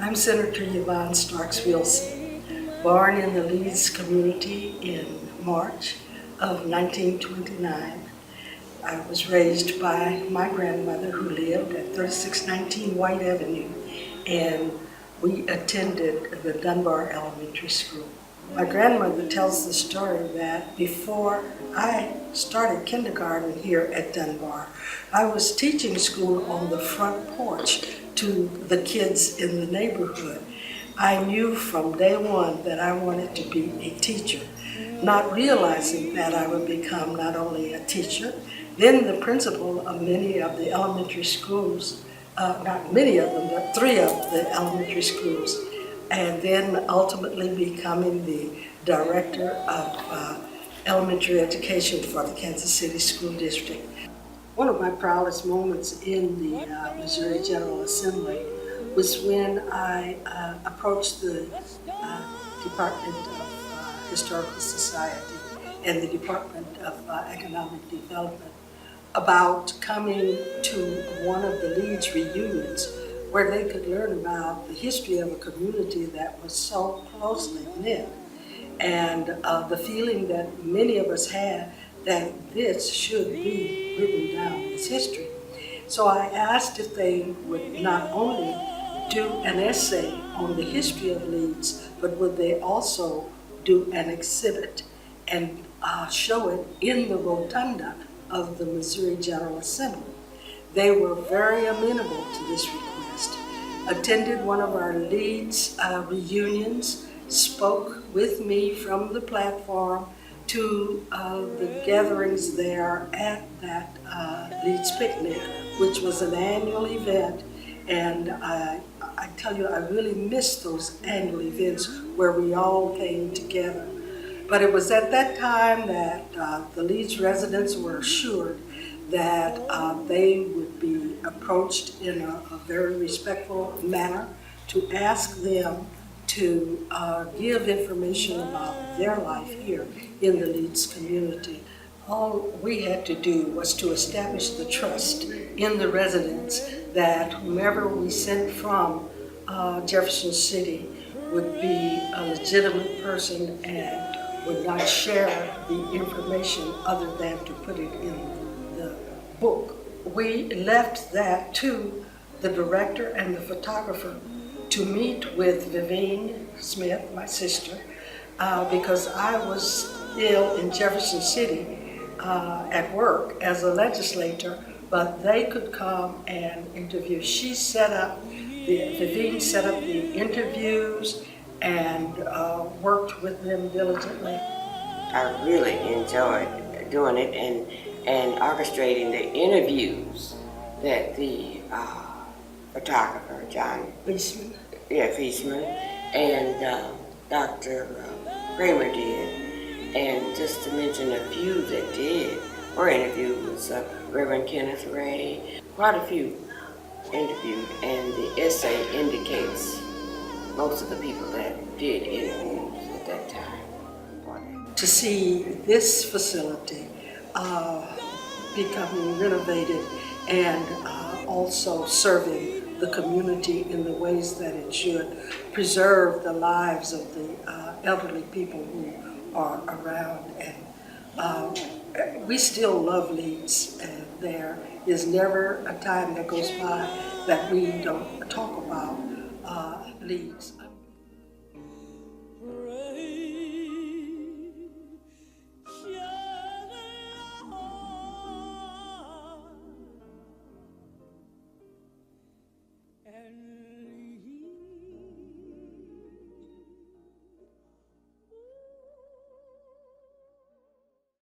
I'm Senator Yvonne Starks-Wilson, born in the Leeds community in March of 1929. I was raised by my grandmother who lived at 3619 White Avenue, and we attended the Dunbar Elementary School. My grandmother tells the story that before I started kindergarten here at Dunbar, I was teaching school on the front porch to the kids in the neighborhood. I knew from day one that I wanted to be a teacher, not realizing that I would become not only a teacher, then the principal of many of the elementary schools, not many of them, but 3 of the elementary schools, and then ultimately becoming the director of elementary education for the Kansas City School District. One of my proudest moments in the Missouri General Assembly was when I approached the Department of Historical Society and the Department of Economic Development about coming to one of the Leeds reunions where they could learn about the history of a community that was so closely knit, and the feeling that many of us had that this should be written down as history. So I asked if they would not only do an essay on the history of Leeds, but would they also do an exhibit and show it in the rotunda of the Missouri General Assembly. They were very amenable to this request, attended one of our Leeds reunions, spoke with me from the platform to the gatherings there at that Leeds Picnic, which was an annual event. And I tell you, I really miss those annual events where we all came together. But it was at that time that the Leeds residents were assured that they would be approached in a very respectful manner to ask them to give information about their life here in the Leeds community. All we had to do was to establish the trust in the residents that whomever we sent from Jefferson City would be a legitimate person and would not share the information other than to put it in the book. We left that to the director and the photographer to meet with Yvonne Smith, my sister, because I was still in Jefferson City at work as a legislator, but they could come and interview. Yvonne set up the interviews and worked with them diligently. I really enjoyed doing it and orchestrating the interviews that the photographer, John Beesman. Beesman, and Dr. Kramer did. And just to mention a few that did were interviewed was Reverend Kenneth Ray, quite a few interviewed, and the essay indicates most of the people that did interviews at that time. To see this facility becoming renovated and also serving the community in the ways that it should, preserve the lives of the elderly people who are around. And we still love Leeds, and there is never a time that goes by that we don't talk about Leeds.